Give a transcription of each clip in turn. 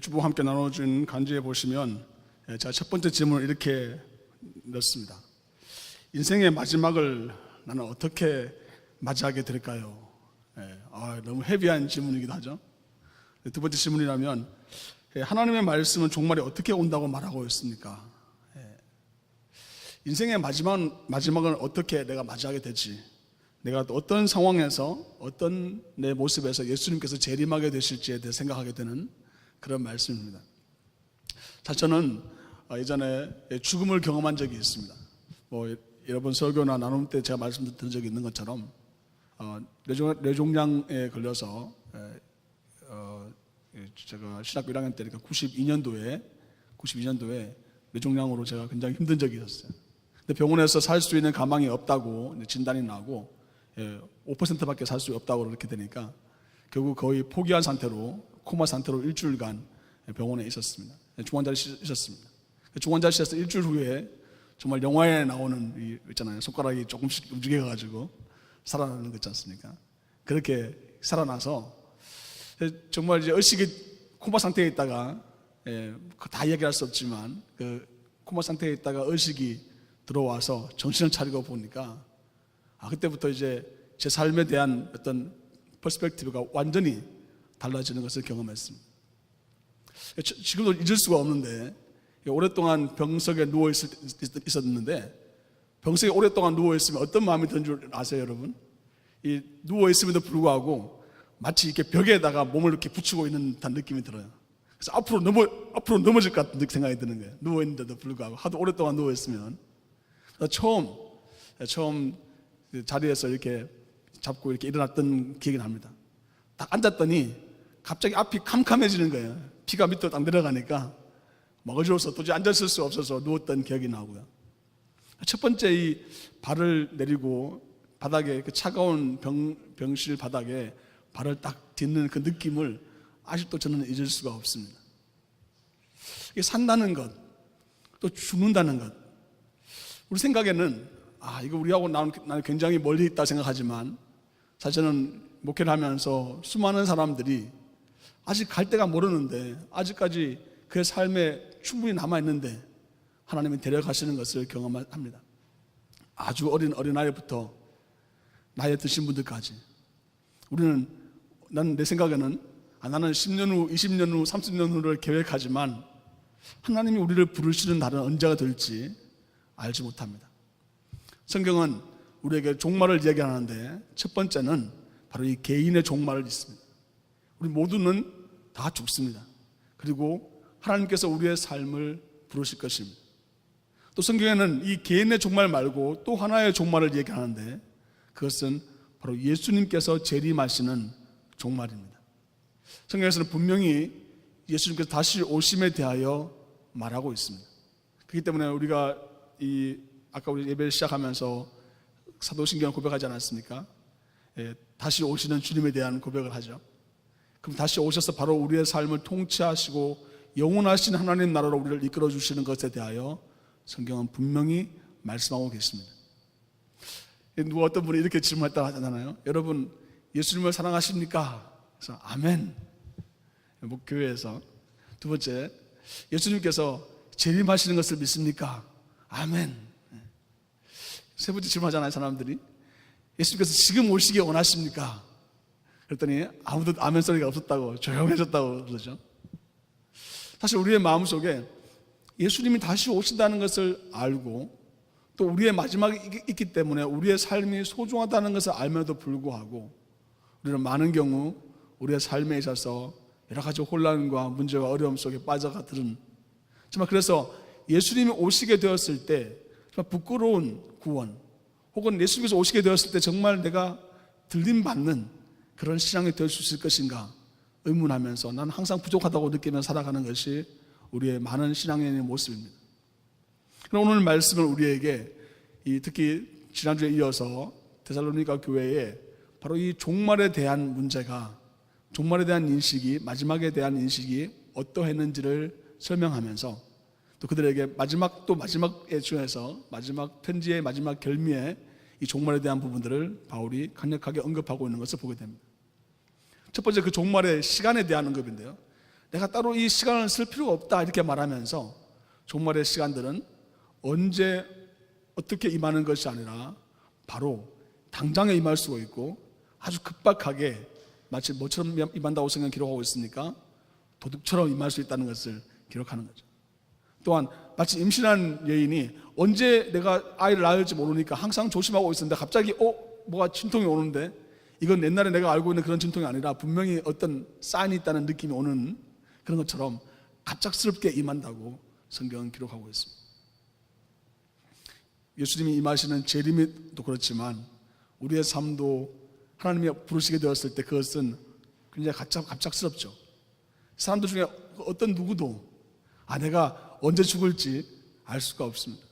주보와 함께 나눠준 간주에 보시면 제가 첫 번째 질문을 이렇게 넣습니다. 인생의 마지막을 나는 어떻게 맞이하게 될까요? 너무 헤비한 질문이기도 하죠. 두 번째 질문이라면 하나님의 말씀은 종말이 어떻게 온다고 말하고 있습니까? 인생의 마지막은 어떻게 내가 맞이하게 될지, 내가 또 어떤 상황에서 어떤 내 모습에서 예수님께서 재림하게 되실지에 대해 생각하게 되는 그런 말씀입니다. 저는 예전에 죽음을 경험한 적이 있습니다. 여러 번 설교나 나눔 때 제가 말씀드린 적이 있는 것처럼 뇌종양에 걸려서 제가 신학교 1학년 때니까 92년도에 뇌종양으로 제가 굉장히 힘든 적이 있었어요. 근데 병원에서 살 수 있는 가망이 없다고 진단이 나고 5%밖에 살 수 없다고 그렇게 되니까 결국 거의 포기한 상태로 코마 상태로 일주일간 병원에 있었습니다. 중환자실에 있었습니다. 중환자실에서 일주일 후에 정말 영화에 나오는 있잖아요. 손가락이 조금씩 움직여가지고 살아나는 거 있지 않습니까? 그렇게 살아나서 정말 이제 의식이 코마 상태에 있다가 다 이야기할 수 없지만 그 코마 상태에 있다가 의식이 들어와서 정신을 차리고 보니까 그때부터 이제 제 삶에 대한 어떤 퍼스펙티브가 완전히 달라지는 것을 경험했습니다. 지금도 잊을 수가 없는데 오랫동안 병석에 누워 있었는데 병석에 오랫동안 누워 있으면 어떤 마음이 드는 줄 아세요, 여러분? 이 누워 있음에도 불구하고 마치 이렇게 벽에다가 몸을 이렇게 붙이고 있는 듯한 느낌이 들어요. 그래서 앞으로 넘어질 것 같은 생각이 드는 거예요. 누워 있는데도 불구하고 하도 오랫동안 누워 있으면. 처음 자리에서 이렇게 잡고 이렇게 일어났던 기억이 납니다. 딱 앉았더니 갑자기 앞이 캄캄해지는 거예요. 피가 밑으로 딱 내려가니까 막 어지러워서 도저히 앉았을 수 없어서 누웠던 기억이 나고요. 첫 번째 이 발을 내리고 바닥에 그 차가운 병실 바닥에 발을 딱 딛는 그 느낌을 아직도 저는 잊을 수가 없습니다. 이게 산다는 것, 또 죽는다는 것. 우리 생각에는 이거 우리하고 나는 굉장히 멀리 있다 생각하지만 사실 저는 목회를 하면서 수많은 사람들이 아직 갈 데가 모르는데 아직까지 그의 삶에 충분히 남아있는데 하나님이 데려가시는 것을 경험합니다. 아주 어린 어린아이부터 나이 드신 분들까지 나는 내 생각에는 나는 10년 후, 20년 후, 30년 후를 계획하지만 하나님이 우리를 부르시는 날은 언제가 될지 알지 못합니다. 성경은 우리에게 종말을 이야기하는데 첫 번째는 바로 이 개인의 종말을 있습니다. 우리 모두는 다 죽습니다. 그리고 하나님께서 우리의 삶을 부르실 것입니다. 또 성경에는 이 개인의 종말 말고 또 하나의 종말을 얘기하는데 그것은 바로 예수님께서 재림하시는 종말입니다. 성경에서는 분명히 예수님께서 다시 오심에 대하여 말하고 있습니다. 그렇기 때문에 우리가 아까 우리 예배를 시작하면서 사도신경을 고백하지 않았습니까? 다시 오시는 주님에 대한 고백을 하죠. 그럼 다시 오셔서 바로 우리의 삶을 통치하시고 영원하신 하나님 나라로 우리를 이끌어 주시는 것에 대하여 성경은 분명히 말씀하고 계십니다. 누가 어떤 분이 이렇게 질문했다고 하잖아요. 여러분 예수님을 사랑하십니까? 그래서 아멘. 교회에서. 두 번째, 예수님께서 재림하시는 것을 믿습니까? 아멘. 세 번째 질문하잖아요, 사람들이. 예수님께서 지금 오시기 원하십니까? 그랬더니 아무도 아멘 소리가 없었다고, 조용해졌다고 그러죠. 사실 우리의 마음속에 예수님이 다시 오신다는 것을 알고 또 우리의 마지막이 있기 때문에 우리의 삶이 소중하다는 것을 알면도 불구하고 우리는 많은 경우 우리의 삶에 있어서 여러 가지 혼란과 문제와 어려움 속에 빠져가들은 정말 그래서 예수님이 오시게 되었을 때 정말 부끄러운 구원 혹은 예수님께서 오시게 되었을 때 정말 내가 들림받는 그런 신앙이 될 수 있을 것인가 의문하면서 나는 항상 부족하다고 느끼며 살아가는 것이 우리의 많은 신앙인의 모습입니다. 그럼 오늘 말씀을 우리에게 특히 지난주에 이어서 데살로니가 교회에 바로 이 종말에 대한 문제가 종말에 대한 인식이 마지막에 대한 인식이 어떠했는지를 설명하면서 또 그들에게 마지막에 중에서 마지막 편지의 마지막 결미에 이 종말에 대한 부분들을 바울이 강력하게 언급하고 있는 것을 보게 됩니다. 첫 번째 그 종말의 시간에 대한 언급인데요. 내가 따로 이 시간을 쓸 필요가 없다 이렇게 말하면서 종말의 시간들은 언제 어떻게 임하는 것이 아니라 바로 당장에 임할 수가 있고 아주 급박하게 마치 뭐처럼 임한다고 성경 기록하고 있으니까 도둑처럼 임할 수 있다는 것을 기록하는 거죠. 또한 마치 임신한 여인이 언제 내가 아이를 낳을지 모르니까 항상 조심하고 있었는데 갑자기 뭐가 진통이 오는데 이건 옛날에 내가 알고 있는 그런 진통이 아니라 분명히 어떤 사인이 있다는 느낌이 오는 그런 것처럼 갑작스럽게 임한다고 성경은 기록하고 있습니다. 예수님이 임하시는 재림도 그렇지만 우리의 삶도 하나님이 부르시게 되었을 때 그것은 굉장히 갑작스럽죠. 사람들 중에 어떤 누구도 내가 언제 죽을지 알 수가 없습니다.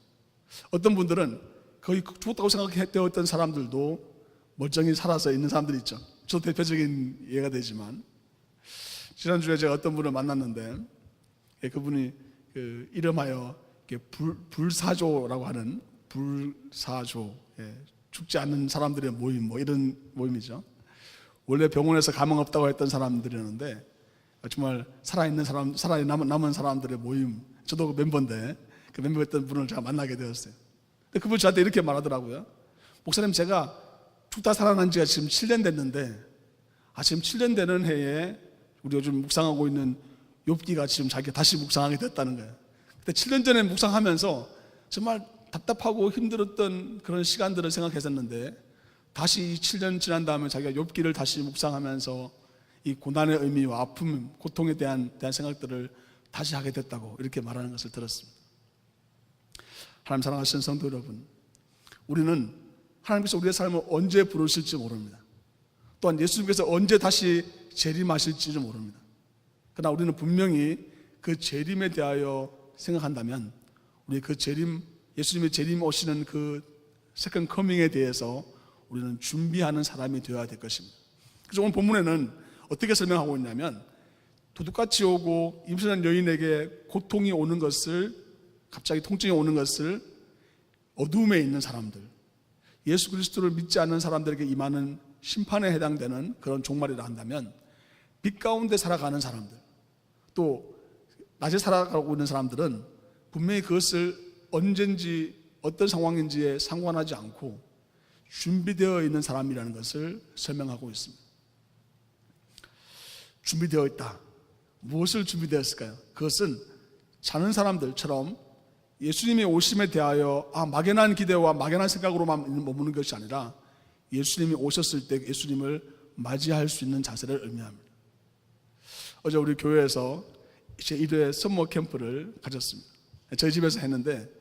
어떤 분들은 거의 죽었다고 생각되었던 사람들도 멀쩡히 살아서 있는 사람들이 있죠. 저도 대표적인 예가 되지만 지난주에 제가 어떤 분을 만났는데 그분이 이름하여 불사조라고 하는 불사조, 죽지 않는 사람들의 모임, 뭐 이런 모임이죠. 원래 병원에서 가망 없다고 했던 사람들이었는데 정말 살아남은 사람들의 모임. 저도 그 멤버인데 그 멤버였던 분을 제가 만나게 되었어요. 근데 그분 저한테 이렇게 말하더라고요. 목사님, 제가 죽다 살아난 지가 지금 7년 됐는데 지금 7년 되는 해에 우리 요즘 묵상하고 있는 욥기가 지금 자기가 다시 묵상하게 됐다는 거예요. 근데 7년 전에 묵상하면서 정말 답답하고 힘들었던 그런 시간들을 생각했었는데 다시 7년 지난 다음에 자기가 욥기를 다시 묵상하면서 이 고난의 의미와 아픔, 고통에 대한 생각들을 다시 하게 됐다고 이렇게 말하는 것을 들었습니다. 하나님 사랑하시는 성도 여러분, 우리는 하나님께서 우리의 삶을 언제 부르실지 모릅니다. 또한 예수님께서 언제 다시 재림하실지를 모릅니다. 그러나 우리는 분명히 그 재림에 대하여 생각한다면 우리 그 재림, 예수님의 재림 오시는 그 세컨 커밍에 대해서 우리는 준비하는 사람이 되어야 될 것입니다. 그래서 오늘 본문에는 어떻게 설명하고 있냐면 도둑같이 오고 임신한 여인에게 고통이 오는 것을, 갑자기 통증이 오는 것을 어두움에 있는 사람들, 예수 그리스도를 믿지 않는 사람들에게 임하는 심판에 해당되는 그런 종말이라 한다면 빛 가운데 살아가는 사람들, 또 낮에 살아가고 있는 사람들은 분명히 그것을 언젠지 어떤 상황인지에 상관하지 않고 준비되어 있는 사람이라는 것을 설명하고 있습니다. 준비되어 있다. 무엇을 준비되었을까요? 그것은 자는 사람들처럼 예수님의 오심에 대하여 막연한 기대와 막연한 생각으로만 머무는 것이 아니라 예수님이 오셨을 때 예수님을 맞이할 수 있는 자세를 의미합니다. 어제 우리 교회에서 제1회 썸머 캠프를 가졌습니다. 저희 집에서 했는데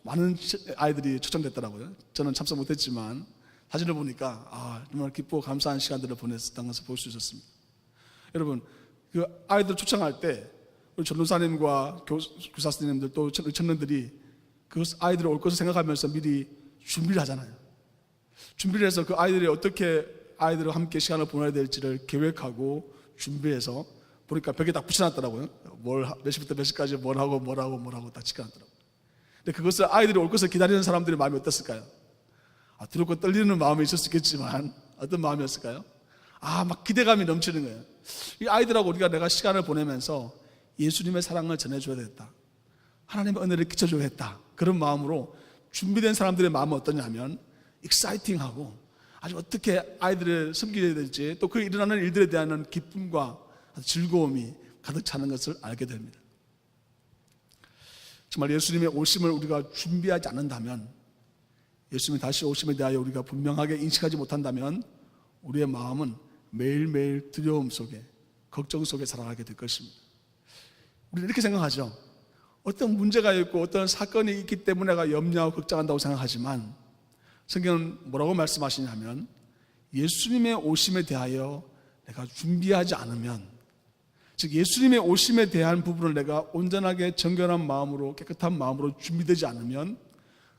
많은 아이들이 초청됐더라고요. 저는 참석 못했지만 사진을 보니까 정말 기쁘고 감사한 시간들을 보냈었던 것을 볼 수 있었습니다. 여러분, 그 아이들 초청할 때 우리 전도사님과 교사 선생님들 또 청년들이 그 아이들이 올 것을 생각하면서 미리 준비를 하잖아요. 준비를 해서 그 아이들이 어떻게 아이들과 함께 시간을 보내야 될지를 계획하고 준비해서 보니까 벽에 딱 붙여놨더라고요. 몇 시부터 몇 시까지 뭘 하고 딱 찍어놨더라고요. 근데 그것을 아이들이 올 것을 기다리는 사람들의 마음이 어땠을까요? 두렵고 떨리는 마음이 있을 수 있겠지만 어떤 마음이었을까요? 막 기대감이 넘치는 거예요. 이 아이들하고 내가 시간을 보내면서 예수님의 사랑을 전해줘야 되겠다, 하나님의 은혜를 끼쳐줘야겠다, 그런 마음으로 준비된 사람들의 마음은 어떠냐면 익사이팅하고 아주 어떻게 아이들을 섬겨야 될지, 또 그 일어나는 일들에 대한 기쁨과 즐거움이 가득 차는 것을 알게 됩니다. 정말 예수님의 오심을 우리가 준비하지 않는다면, 예수님의 다시 오심에 대하여 우리가 분명하게 인식하지 못한다면 우리의 마음은 매일매일 두려움 속에, 걱정 속에 살아가게 될 것입니다. 우리는 이렇게 생각하죠. 어떤 문제가 있고 어떤 사건이 있기 때문에 내가 염려하고 걱정한다고 생각하지만 성경은 뭐라고 말씀하시냐면 예수님의 오심에 대하여 내가 준비하지 않으면, 즉 예수님의 오심에 대한 부분을 내가 온전하게 정결한 마음으로, 깨끗한 마음으로 준비되지 않으면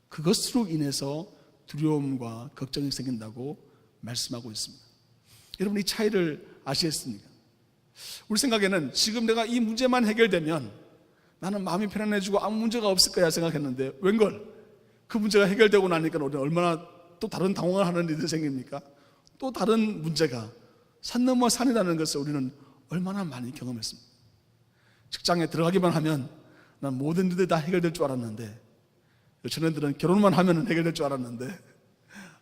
그것으로 인해서 두려움과 걱정이 생긴다고 말씀하고 있습니다. 여러분, 이 차이를 아시겠습니까? 우리 생각에는 지금 내가 이 문제만 해결되면 나는 마음이 편안해지고 아무 문제가 없을 거야 생각했는데 웬걸 그 문제가 해결되고 나니까 우리는 얼마나 또 다른 당황을 하는 일이 생깁니까? 또 다른 문제가 산 넘어 산이라는 것을 우리는 얼마나 많이 경험했습니다. 직장에 들어가기만 하면 난 모든 일들이 다 해결될 줄 알았는데, 처녀들은 결혼만 하면 해결될 줄 알았는데,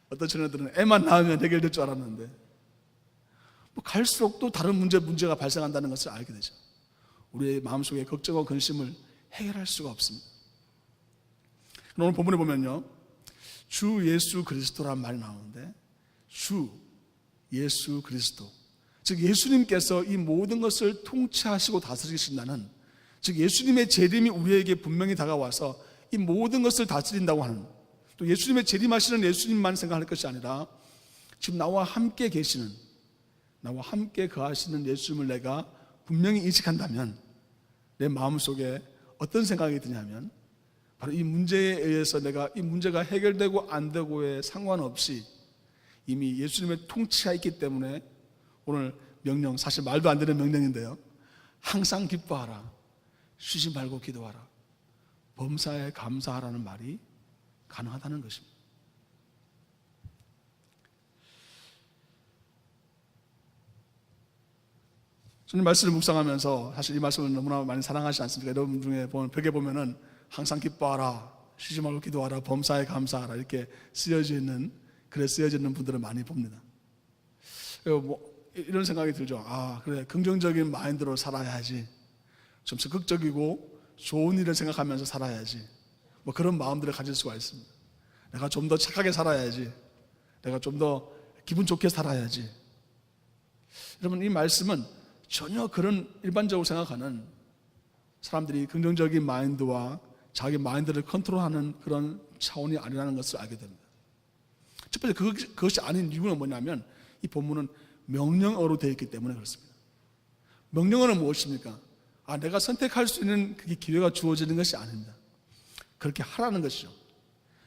어떤 처녀들은 애만 낳으면 해결될 줄 알았는데, 갈수록 또 다른 문제가 발생한다는 것을 알게 되죠. 우리의 마음속에 걱정과 근심을 해결할 수가 없습니다. 오늘 본문에 보면요, 주 예수 그리스도란 말이 나오는데, 주 예수 그리스도, 즉 예수님께서 이 모든 것을 통치하시고 다스리신다는, 즉 예수님의 재림이 우리에게 분명히 다가와서 이 모든 것을 다스린다고 하는, 또 예수님의 재림하시는 예수님만 생각할 것이 아니라 지금 나와 함께 계시는, 나와 함께 거하시는 예수님을 내가 분명히 인식한다면 내 마음속에 어떤 생각이 드냐면, 바로 이 문제에 의해서 내가 이 문제가 해결되고 안 되고에 상관없이 이미 예수님의 통치가 있기 때문에 오늘 명령, 사실 말도 안 되는 명령인데요, 항상 기뻐하라, 쉬지 말고 기도하라, 범사에 감사하라는 말이 가능하다는 것입니다. 저는 말씀을 묵상하면서 사실 이 말씀을 너무나 많이 사랑하시지 않습니까? 여러분 중에 보면 벽에 보면은 항상 기뻐하라, 쉬지 말고 기도하라, 범사에 감사하라 이렇게 쓰여져 있는, 글에 쓰여져 있는 분들을 많이 봅니다. 이런 생각이 들죠. 아, 그래, 긍정적인 마인드로 살아야지, 좀 적극적이고 좋은 일을 생각하면서 살아야지, 그런 마음들을 가질 수가 있습니다. 내가 좀 더 착하게 살아야지, 내가 좀 더 기분 좋게 살아야지. 여러분, 이 말씀은 전혀 그런 일반적으로 생각하는 사람들이 긍정적인 마인드와 자기 마인드를 컨트롤하는 그런 차원이 아니라는 것을 알게 됩니다. 첫 번째, 그것이 아닌 이유는 뭐냐면 이 본문은 명령어로 되어 있기 때문에 그렇습니다. 명령어는 무엇입니까? 내가 선택할 수 있는 그게 기회가 주어지는 것이 아닙니다. 그렇게 하라는 것이죠.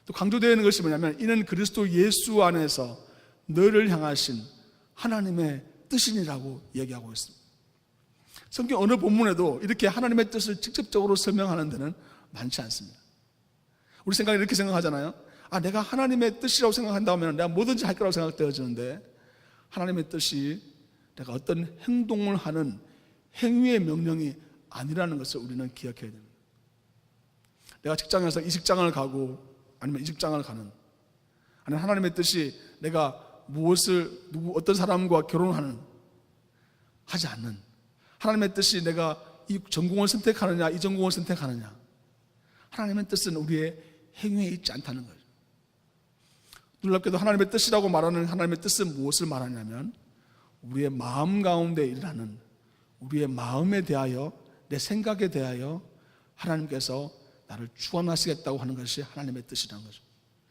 또 강조되어 있는 것이 뭐냐면, 이는 그리스도 예수 안에서 너를 향하신 하나님의 뜻이니라고 얘기하고 있습니다. 성경 어느 본문에도 이렇게 하나님의 뜻을 직접적으로 설명하는 데는 많지 않습니다. 우리 생각에 이렇게 생각하잖아요. 내가 하나님의 뜻이라고 생각한다면 내가 뭐든지 할 거라고 생각되어지는데, 하나님의 뜻이 내가 어떤 행동을 하는 행위의 명령이 아니라는 것을 우리는 기억해야 됩니다. 내가 직장에서 이 직장을 가고 아니면 이 직장을 가는, 아니면 하나님의 뜻이 내가 어떤 사람과 결혼하는, 하지 않는, 하나님의 뜻이 내가 이 전공을 선택하느냐 이 전공을 선택하느냐, 하나님의 뜻은 우리의 행위에 있지 않다는 거죠. 놀랍게도 하나님의 뜻이라고 말하는 하나님의 뜻은 무엇을 말하냐면, 우리의 마음 가운데 일어나는, 우리의 마음에 대하여, 내 생각에 대하여 하나님께서 나를 주관하시겠다고 하는 것이 하나님의 뜻이라는 거죠.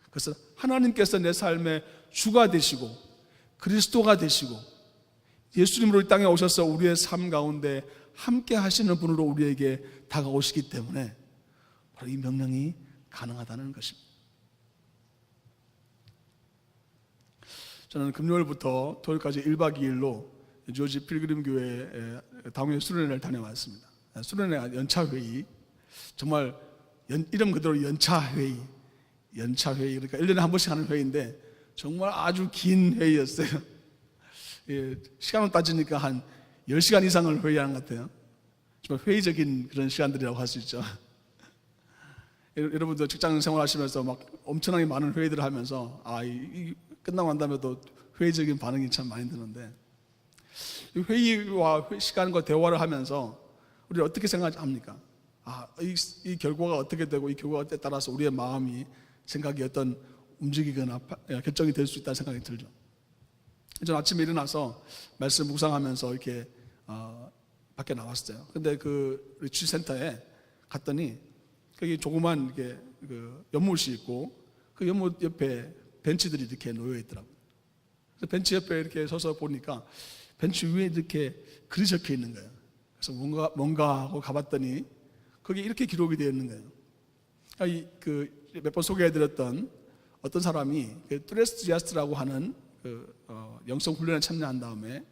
그래서 하나님께서 내 삶의 주가 되시고 그리스도가 되시고 예수님으로 이 땅에 오셔서 우리의 삶 가운데 함께 하시는 분으로 우리에게 다가오시기 때문에 바로 이 명령이 가능하다는 것입니다. 저는 금요일부터 토요일까지 1박 2일로 조지 필그림 교회에 당회 수련회를 다녀왔습니다. 수련회 연차회의, 정말 이름 그대로 연차회의, 그러니까 1년에 한 번씩 하는 회의인데 정말 아주 긴 회의였어요. 시간으로 따지니까 한 10시간 이상을 회의하는 것 같아요. 정말 회의적인 그런 시간들이라고 할 수 있죠. 여러분도 직장 생활하시면서 막 엄청나게 많은 회의들을 하면서 끝나고 난 다음에도 회의적인 반응이 참 많이 드는데, 이 회의와 시간과 대화를 하면서 우리가 어떻게 생각합니까? 이 결과가 어떻게 되고 이 결과에 따라서 우리의 마음이, 생각이 어떤 움직이거나 결정이 될 수 있다는 생각이 들죠. 저는 아침에 일어나서 말씀 묵상하면서 이렇게 밖에 나왔어요. 근데 그 리트리트센터에 갔더니 거기 조그만 이렇게 그 연못이 있고 그 연못 옆에 벤치들이 이렇게 놓여 있더라고요. 그래서 벤치 옆에 이렇게 서서 보니까 벤치 위에 이렇게 글이 적혀 있는 거예요. 그래서 뭔가 하고 가봤더니 거기 이렇게 기록이 되어 있는 거예요. 몇 번 소개해드렸던 어떤 사람이 트레스지아스라고 하는 영성 훈련에 참여한 다음에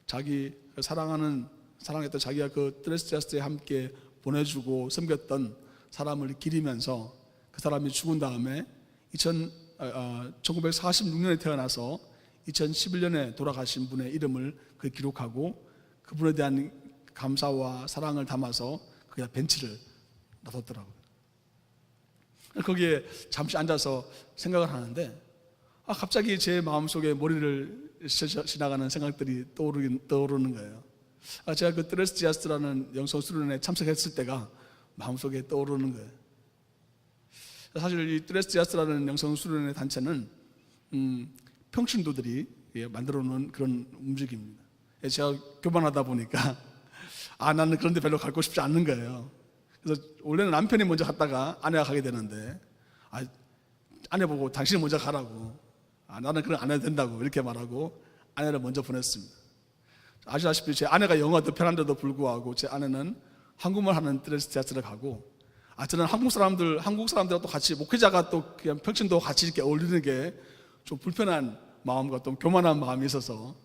자기 사랑했던 자기가 그 트레스지아스에 함께 보내주고 섬겼던 사람을 기리면서 그 사람이 죽은 다음에 1946년에 태어나서 2011년에 돌아가신 분의 이름을 기록하고 그분에 대한 감사와 사랑을 담아서 그냥 벤치를 놔뒀더라고요. 거기에 잠시 앉아서 생각을 하는데 갑자기 제 마음속에 머리를 지나가는 생각들이 떠오르는 거예요. 제가 그 트레스 지하스라는 영성 수련회에 참석했을 때가 마음속에 떠오르는 거예요. 사실 이 트레스 지하스라는 영성 수련회 단체는 평신도들이 만들어 놓은 그런 움직임입니다. 제가 교만하다 보니까 나는 그런 데 별로 가고 싶지 않는 거예요. 그래서 원래는 남편이 먼저 갔다가 아내가 가게 되는데 아내 보고 당신이 먼저 가라고, 나는 그런 안 해도 된다고 이렇게 말하고 아내를 먼저 보냈습니다. 아시다시피 제 아내가 영어가 더 편한데도 불구하고 제 아내는 한국말 하는 트레스 지하스를 가고 저는 한국 사람들하고 또 같이 목회자가 또 그냥 평신도 같이 이렇게 어울리는 게 좀 불편한 마음과 또 교만한 마음이 있어서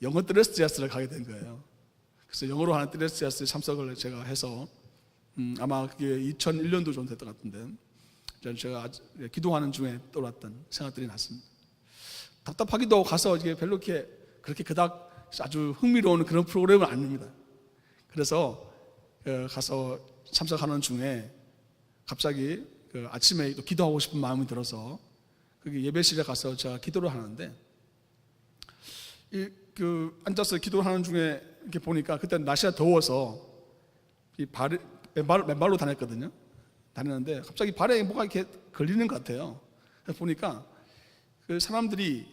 영어 트레스 지하스를 가게 된 거예요. 그래서 영어로 하는 트레스 지하스에 참석을 제가 해서 아마 그게 2001년도 정도 됐던 것 같은데 제가 기도하는 중에 떠올랐던 생각들이 났습니다. 답답하기도 하고 가서 이게 별로 그렇게 그닥 아주 흥미로운 그런 프로그램은 아닙니다. 그래서 가서 참석하는 중에 갑자기 아침에 또 기도하고 싶은 마음이 들어서 거기 예배실에 가서 제가 기도를 하는데 앉아서 기도하는 중에 이렇게 보니까 그때 날씨가 더워서 맨발로 다녔거든요. 다녔는데 갑자기 발에 뭐가 이렇게 걸리는 것 같아요. 그래서 보니까 그 사람들이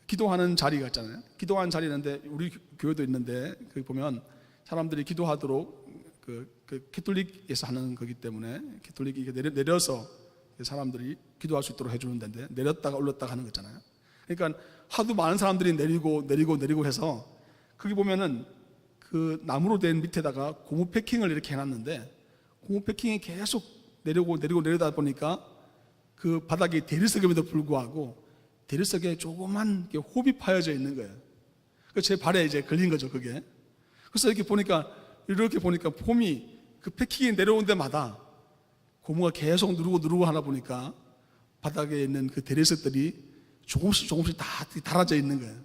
기도하는 자리가 있잖아요. 기도하는 자리 있는데 우리 교회도 있는데 거기 보면 사람들이 기도하도록 그 캐톨릭에서 하는 거기 때문에 캐톨릭이 내려서 사람들이 기도할 수 있도록 해주는 데인데 내렸다가 올렸다가 하는 거 있잖아요. 그러니까 하도 많은 사람들이 내리고 해서 거기 보면은 그 나무로 된 밑에다가 고무 패킹을 이렇게 해놨는데 고무 패킹이 계속 내려다 보니까 그 바닥이 대리석임에도 불구하고 대리석에 조그만 홉이 파여져 있는 거예요. 제 발에 이제 걸린 거죠, 그게. 그래서 이렇게 보니까 폼이 그 패킹이 내려온 데마다 고무가 계속 누르고 하나 보니까 바닥에 있는 그 대리석들이 조금씩 다 달아져 있는 거예요.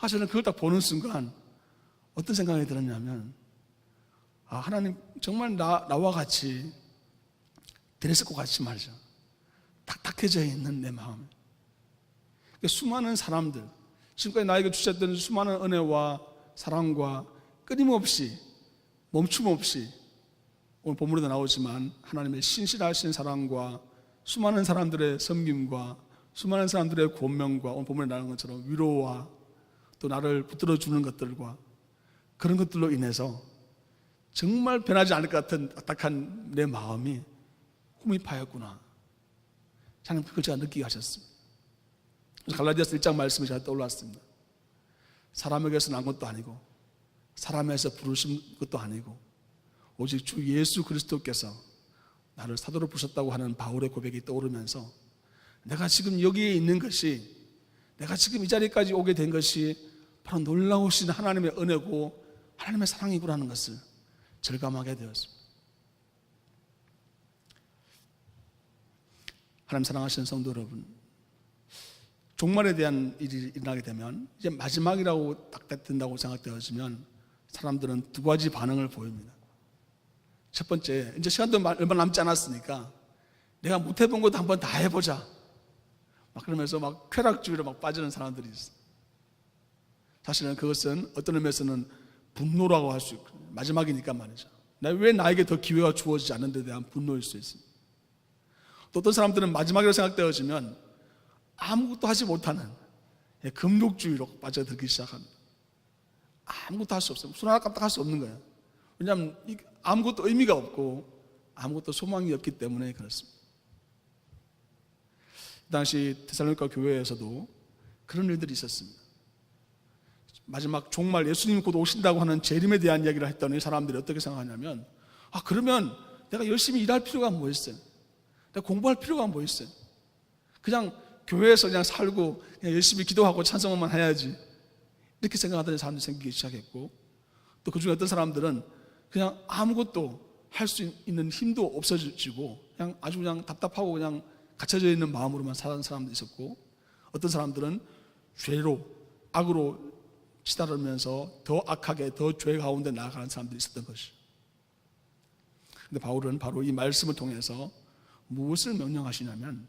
저는 그걸 딱 보는 순간 어떤 생각이 들었냐면 하나님 정말 나와 같이 대리석과 같이 말이죠. 딱딱해져 있는 내 마음. 수많은 사람들, 지금까지 나에게 주셨던 수많은 은혜와 사랑과 끊임없이 멈춤 없이 오늘 본문에도 나오지만 하나님의 신실하신 사랑과 수많은 사람들의 섬김과 수많은 사람들의 권면과 오늘 본문에 나오는 것처럼 위로와 또 나를 붙들어주는 것들과 그런 것들로 인해서 정말 변하지 않을 것 같은 딱딱한 내 마음이 홈이 파였구나. 하나님 그걸 제가 느끼게 하셨습니다. 갈라디아서 1장 말씀이 제가 떠올랐습니다. 사람에게서 난 것도 아니고 사람에서 부르신 것도 아니고 오직 주 예수 그리스도께서 나를 사도로 부르셨다고 하는 바울의 고백이 떠오르면서 내가 지금 여기에 있는 것이, 내가 지금 이 자리까지 오게 된 것이 바로 놀라우신 하나님의 은혜고 하나님의 사랑이구라는 것을 절감하게 되었습니다. 하나님 사랑하시는 성도 여러분, 종말에 대한 일이 일어나게 되면 이제 마지막이라고 딱 된다고 생각되어지면 사람들은 두 가지 반응을 보입니다. 첫 번째, 이제 시간도 얼마 남지 않았으니까 내가 못 해본 것도 한번 다 해보자. 그러면서 쾌락주의로 빠지는 사람들이 있어요. 사실은 그것은 어떤 의미에서는 분노라고 할 수 있고 마지막이니까 말이죠. 왜 나에게 더 기회가 주어지지 않는 데 대한 분노일 수 있습니다. 또 어떤 사람들은 마지막이라고 생각되어지면 아무것도 하지 못하는 금욕주의로 빠져들기 시작합니다. 아무것도 할 수 없어요. 손 하나 깜빡할 수 없는 거예요. 왜냐하면 아무것도 의미가 없고 아무것도 소망이 없기 때문에 그렇습니다. 그 당시 데살로니가 교회에서도 그런 일들이 있었습니다. 마지막 종말 예수님이 곧 오신다고 하는 재림에 대한 이야기를 했더니 사람들이 어떻게 생각하냐면 그러면 내가 열심히 일할 필요가 뭐 있어요? 내가 공부할 필요가 뭐 있어요? 그냥 교회에서 그냥 살고 그냥 열심히 기도하고 찬송만 해야지, 이렇게 생각하던 사람들이 생기기 시작했고, 또 그중에 어떤 사람들은 그냥 아무것도 할 수 있는 힘도 없어지고 그냥 답답하고 그냥 갇혀져 있는 마음으로만 사는 사람도 있었고, 어떤 사람들은 죄로 악으로 치달으면서 더 악하게 더 죄 가운데 나아가는 사람들이 있었던 것이죠. 근데 바울은 바로 이 말씀을 통해서 무엇을 명령하시냐면,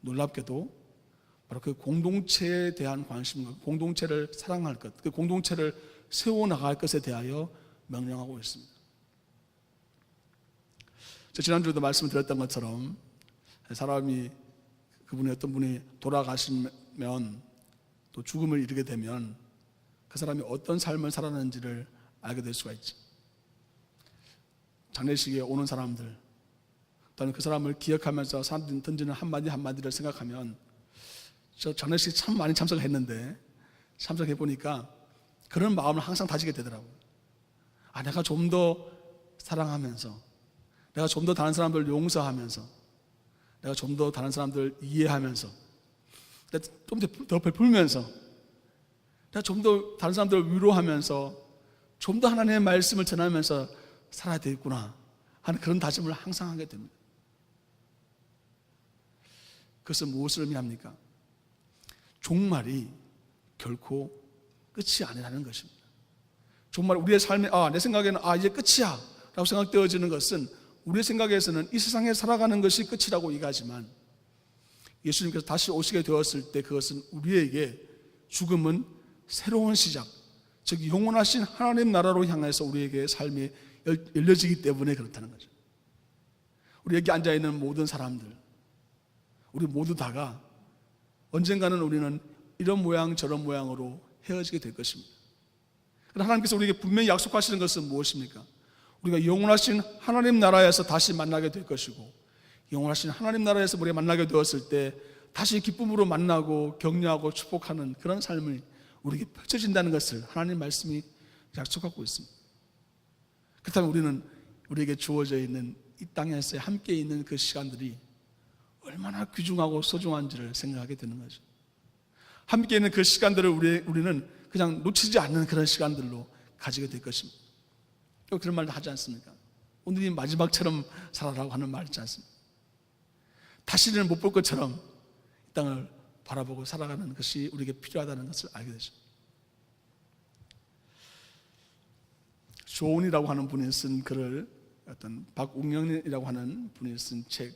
놀랍게도 바로 그 공동체에 대한 관심과 공동체를 사랑할 것, 그 공동체를 세워나갈 것에 대하여 명령하고 있습니다. 지난주에도 말씀드렸던 것처럼 사람이, 그분이 어떤 분이 돌아가시면 또 죽음을 이르게 되면 그 사람이 어떤 삶을 살았는지를 알게 될 수가 있죠. 장례식에 오는 사람들, 또는 그 사람을 기억하면서 사람들이 던지는 한마디 한마디를 생각하면, 저 장례식 참 많이 참석했는데 참석해 보니까 그런 마음을 항상 다지게 되더라고요. 내가 좀 더 사랑하면서, 내가 좀 더 다른 사람들 용서하면서, 내가 좀 더 다른 사람들 이해하면서, 좀 더 베풀면서, 내가 좀 더 다른 사람들을 위로하면서, 좀 더 하나님의 말씀을 전하면서 살아야 되겠구나 하는 그런 다짐을 항상 하게 됩니다. 그것은 무엇을 의미합니까? 종말이 결코 끝이 아니라는 것입니다. 정말 우리의 삶에 내 생각에는 이제 끝이야 라고 생각되어지는 것은, 우리의 생각에서는 이 세상에 살아가는 것이 끝이라고 얘기하지만, 예수님께서 다시 오시게 되었을 때 그것은 우리에게, 죽음은 새로운 시작, 즉 영원하신 하나님 나라로 향해서 우리에게 삶이 열려지기 때문에 그렇다는 거죠. 우리 여기 앉아있는 모든 사람들, 우리 모두 다가 언젠가는 우리는 이런 모양 저런 모양으로 헤어지게 될 것입니다. 그러나 하나님께서 우리에게 분명히 약속하시는 것은 무엇입니까? 우리가 영원하신 하나님 나라에서 다시 만나게 될 것이고, 영원하신 하나님 나라에서 우리가 만나게 되었을 때 다시 기쁨으로 만나고 격려하고 축복하는 그런 삶이 우리에게 펼쳐진다는 것을 하나님 말씀이 약속하고 있습니다. 그렇다면 우리는 우리에게 주어져 있는 이 땅에서 함께 있는 그 시간들이 얼마나 귀중하고 소중한지를 생각하게 되는 거죠. 함께 있는 그 시간들을 우리는 그냥 놓치지 않는 그런 시간들로 가지게 될 것입니다. 또 그런 말도 하지 않습니까? 오늘이 마지막처럼 살아라고 하는 말 있지 않습니까? 다시는 못 볼 것처럼 이 땅을 바라보고 살아가는 것이 우리에게 필요하다는 것을 알게 되죠. 조온이라고 하는 분이 쓴 글을, 어떤 박웅영이라고 하는 분이 쓴 책,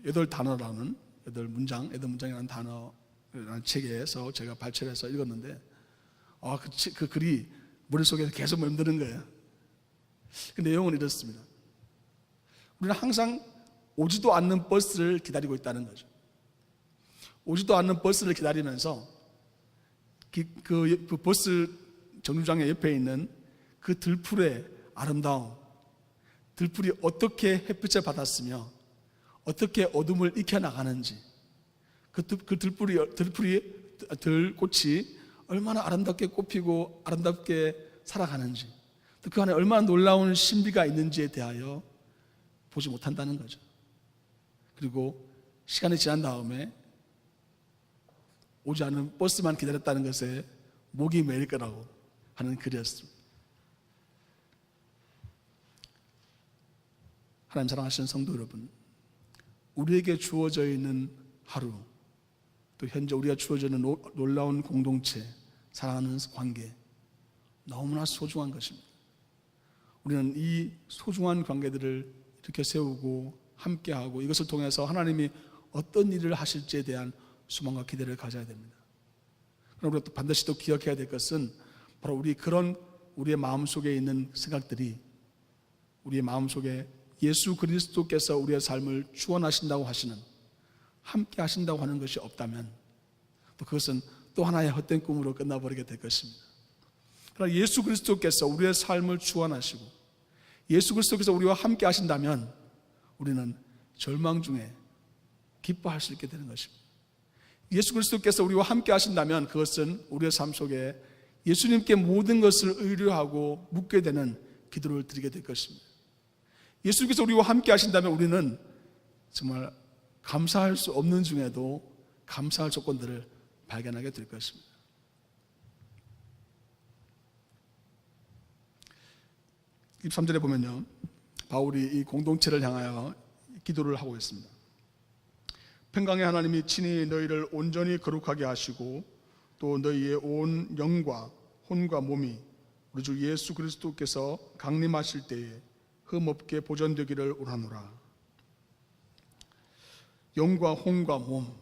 8단어라는 8문장이라는 단어라는 책에서 제가 발췌를 해서 읽었는데, 그 글이 머릿속에 계속 맴드는 거예요. 그 내용은 이렇습니다. 우리는 항상 오지도 않는 버스를 기다리고 있다는 거죠. 오지도 않는 버스를 기다리면서 그 버스 정류장의 옆에 있는 그 들풀의 아름다움, 들풀이 어떻게 햇빛을 받았으며 어떻게 어둠을 익혀나가는지, 그 들꽃이 얼마나 아름답게 꽃피고 아름답게 살아가는지, 또 그 안에 얼마나 놀라운 신비가 있는지에 대하여 보지 못한다는 거죠. 그리고 시간이 지난 다음에 오지 않은 버스만 기다렸다는 것에 목이 메일 거라고 하는 글이었습니다. 하나님 사랑하시는 성도 여러분, 우리에게 주어져 있는 하루, 또 현재 우리가 주어져 있는 놀라운 공동체, 사랑하는 관계, 너무나 소중한 것입니다. 우리는 이 소중한 관계들을 이렇게 세우고 함께하고, 이것을 통해서 하나님이 어떤 일을 하실지에 대한 소망과 기대를 가져야 됩니다. 그럼 우리가 또 반드시 또 기억해야 될 것은, 바로 우리의 마음속에 있는 생각들이, 우리의 마음속에 예수 그리스도께서 우리의 삶을 주원하신다고 하시는, 함께 하신다고 하는 것이 없다면, 또 그것은 또 하나의 헛된 꿈으로 끝나버리게 될 것입니다. 그러나 예수 그리스도께서 우리의 삶을 주원하시고 예수 그리스도께서 우리와 함께 하신다면 우리는 절망 중에 기뻐할 수 있게 되는 것입니다. 예수 그리스도께서 우리와 함께 하신다면 그것은 우리의 삶 속에 예수님께 모든 것을 의뢰하고 묻게 되는 기도를 드리게 될 것입니다. 예수님께서 우리와 함께 하신다면 우리는 정말 감사할 수 없는 중에도 감사할 조건들을 발견하게 될 것입니다. 이 3절에 보면요, 바울이 이 공동체를 향하여 기도를 하고 있습니다. 평강의 하나님이 친히 너희를 온전히 거룩하게 하시고 또 너희의 온 영과 혼과 몸이 우리 주 예수 그리스도께서 강림하실 때에 흠없게 보존되기를 원하노라. 영과 혼과 몸.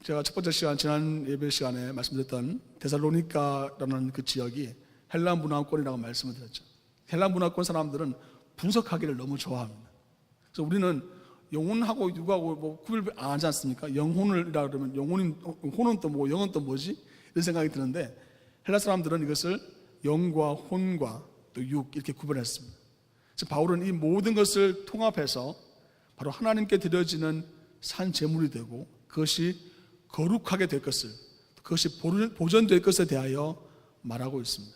제가 첫 번째 시간, 지난 예배 시간에 말씀드렸던 데살로니가라는 그 지역이 헬라 문화권이라고 말씀을 드렸죠. 헬라 문화권 사람들은 분석하기를 너무 좋아합니다. 그래서 우리는 영혼하고 육하고 뭐 구별 안 하지 않습니까? 영혼이라 그러면 혼은 또 뭐고 영은 또 뭐지? 이런 생각이 드는데 헬라 사람들은 이것을 영과 혼과 또 육 이렇게 구별했습니다. 그래서 바울은 이 모든 것을 통합해서 바로 하나님께 드려지는 산 제물이 되고 그것이 거룩하게 될 것을, 그것이 보존될 것에 대하여 말하고 있습니다.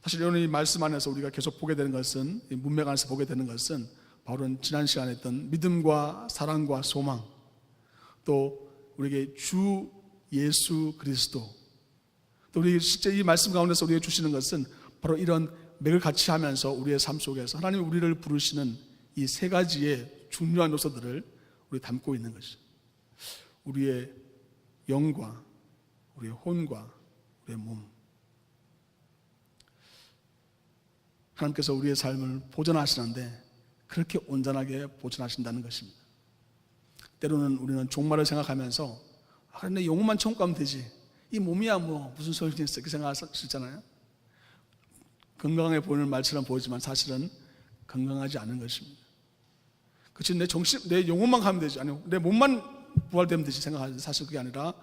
사실 오늘 이 말씀 안에서 우리가 계속 보게 되는 것은, 이 문맥 안에서 보게 되는 것은 바울은 지난 시간에 했던 믿음과 사랑과 소망, 또 우리에게 주 예수 그리스도, 또 우리 실제 이 말씀 가운데서 우리에게 주시는 것은 바로 이런 맥을 같이 하면서 우리의 삶 속에서 하나님이 우리를 부르시는 이 세 가지의 중요한 요소들을 우리 담고 있는 것이죠. 우리의 영과 우리의 혼과 우리의 몸. 하나님께서 우리의 삶을 보존하시는데 그렇게 온전하게 보존하신다는 것입니다. 때로는 우리는 종말을 생각하면서 내 영혼만 천국 가면 되지, 이 몸이야 뭐 무슨 소용이 있어, 이렇게 생각할 수 있잖아요. 건강해 보이는 말처럼 보이지만 사실은 건강하지 않은 것입니다. 그치, 내 정신, 내 영혼만 가면 되지, 아니 내 몸만 부활되면 되지 생각하는데 사실 그게 아니라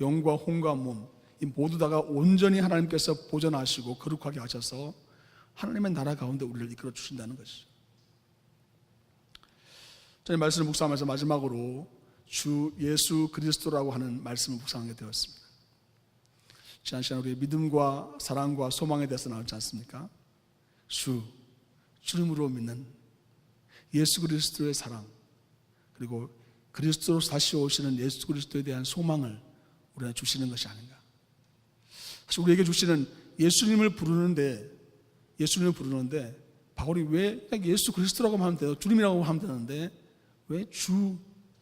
영과 혼과 몸, 이 모두 다가 온전히 하나님께서 보존하시고 거룩하게 하셔서 하나님의 나라 가운데 우리를 이끌어 주신다는 것이죠. 저는 말씀을 묵상하면서 마지막으로 주 예수 그리스도라고 하는 말씀을 묵상하게 되었습니다. 지난 시간 우리 믿음과 사랑과 소망에 대해서 나왔지 않습니까? 주님으로 믿는 예수 그리스도의 사랑, 그리고 그리스도로 다시 오시는 예수 그리스도에 대한 소망을 우리한테 주시는 것이 아닌가. 사실 우리에게 주시는 예수님을 부르는데 바울이 왜 그냥 예수 그리스도라고 하면 돼요, 주님이라고 하면 되는데 왜 주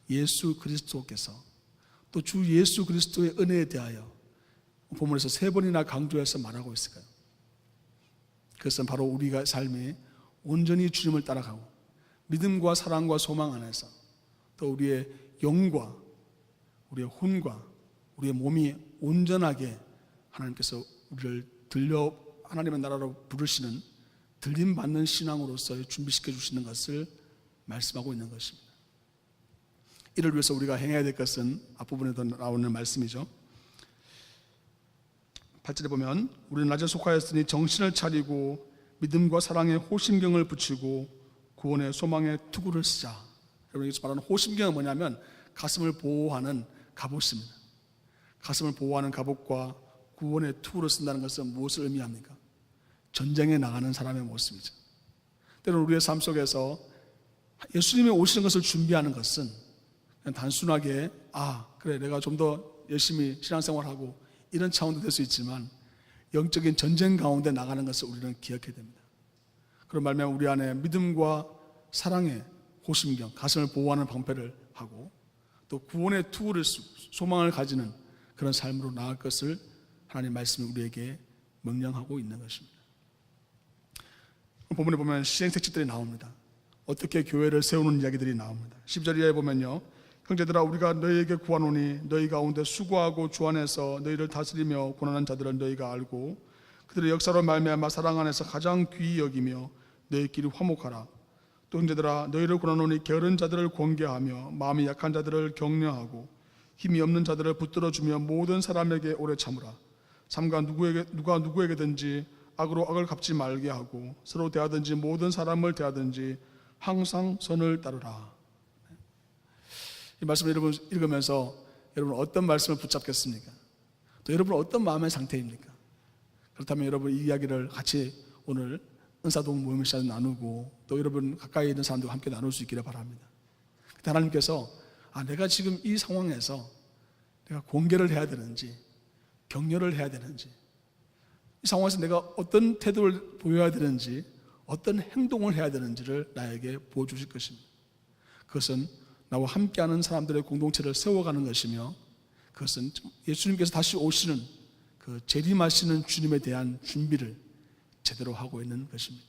예수 그리스도께서 또 주 예수 그리스도의 은혜에 대하여 본문에서 3번이나 강조해서 말하고 있을까요? 그것은 바로 우리가 삶이 온전히 주님을 따라가고 믿음과 사랑과 소망 안에서 또 우리의 영과 우리의 혼과 우리의 몸이 온전하게 하나님께서 우리를 하나님의 나라로 부르시는 들림받는 신앙으로서 준비시켜 주시는 것을 말씀하고 있는 것입니다. 이를 위해서 우리가 행해야 될 것은 앞부분에도 나오는 말씀이죠. 8절에 보면 우리는 낮에 속하였으니 정신을 차리고 믿음과 사랑에 호심경을 붙이고 구원의 소망에 투구를 쓰자. 여러분, 여기서 말하는 호심경은 뭐냐면 가슴을 보호하는 갑옷입니다. 가슴을 보호하는 갑옷과 구원의 투구를 쓴다는 것은 무엇을 의미합니까? 전쟁에 나가는 사람의 모습이죠. 때로는 우리의 삶 속에서 예수님이 오시는 것을 준비하는 것은 그냥 단순하게 그래 내가 좀 더 열심히 신앙생활하고 이런 차원도 될 수 있지만 영적인 전쟁 가운데 나가는 것을 우리는 기억해야 됩니다. 그런 말미암아 우리 안에 믿음과 사랑의 호심경, 가슴을 보호하는 방패를 하고 또 구원의 투구를 소망을 가지는 그런 삶으로 나아갈 것을 하나님 말씀이 우리에게 명령하고 있는 것입니다. 본문에 보면 시행색식들이 나옵니다. 어떻게 교회를 세우는 이야기들이 나옵니다. 10절 이하에 보면요, 형제들아 우리가 너희에게 구하노니 너희 가운데 수고하고 주 안에서 너희를 다스리며 고난하는 자들은 너희가 알고 그들의 역사로 말미암아 사랑 안에서 가장 귀히 여기며 너희끼리 화목하라. 또 형제들아 너희를 고난하노니 게으른 자들을 권계하며 마음이 약한 자들을 격려하고 힘이 없는 자들을 붙들어주며 모든 사람에게 오래 참으라. 삼가 누가 누구에게든지 악으로 악을 갚지 말게 하고 서로 대하든지 모든 사람을 대하든지 항상 선을 따르라. 이 말씀을 여러분 읽으면서 여러분 어떤 말씀을 붙잡겠습니까? 또 여러분은 어떤 마음의 상태입니까? 그렇다면 여러분 이 이야기를 같이 오늘 은사동 모임 시간에 나누고 또 여러분 가까이 있는 사람들과 함께 나눌 수 있기를 바랍니다. 그때 하나님께서 내가 지금 이 상황에서 내가 공개를 해야 되는지 격려를 해야 되는지 이 상황에서 내가 어떤 태도를 보여야 되는지 어떤 행동을 해야 되는지를 나에게 보여주실 것입니다. 그것은 나와 함께하는 사람들의 공동체를 세워가는 것이며 그것은 예수님께서 다시 오시는 그 재림하시는 주님에 대한 준비를 제대로 하고 있는 것입니다.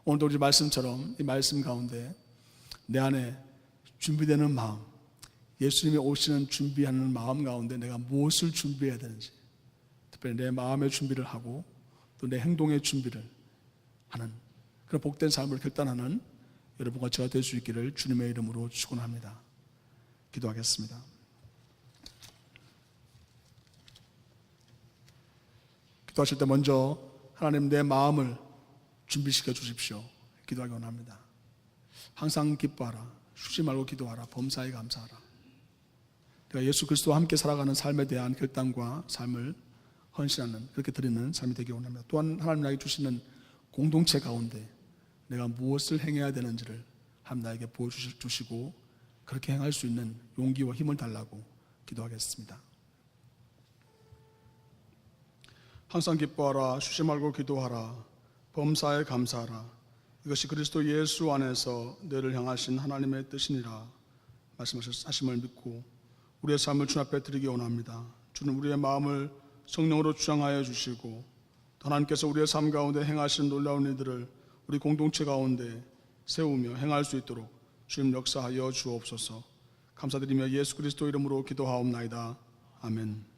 오늘도 우리 말씀처럼 이 말씀 가운데 내 안에 준비되는 마음, 예수님이 오시는 준비하는 마음 가운데 내가 무엇을 준비해야 되는지, 특별히 내 마음의 준비를 하고 또 내 행동의 준비를 하는 그런 복된 삶을 결단하는 여러분과 제가 될 수 있기를 주님의 이름으로 축원합니다. 기도하겠습니다. 기도하실 때 먼저 하나님 내 마음을 준비시켜 주십시오. 기도하기 원합니다. 항상 기뻐하라. 쉬지 말고 기도하라. 범사에 감사하라. 내가 예수 그리스도와 함께 살아가는 삶에 대한 결단과 삶을 헌신하는, 그렇게 드리는 삶이 되기 원합니다. 또한 하나님 나에게 주시는 공동체 가운데 내가 무엇을 행해야 되는지를 하나님 나에게 보여주시고 그렇게 행할 수 있는 용기와 힘을 달라고 기도하겠습니다. 항상 기뻐하라. 쉬지 말고 기도하라. 범사에 감사하라. 이것이 그리스도 예수 안에서 너를 향하신 하나님의 뜻이니라 말씀하심을 믿고 우리의 삶을 주님 앞에 드리기 원합니다. 주는 우리의 마음을 성령으로 주장하여 주시고 하나님께서 우리의 삶 가운데 행하신 놀라운 일들을 우리 공동체 가운데 세우며 행할 수 있도록 주님 역사하여 주옵소서. 감사드리며 예수 그리스도 이름으로 기도하옵나이다. 아멘.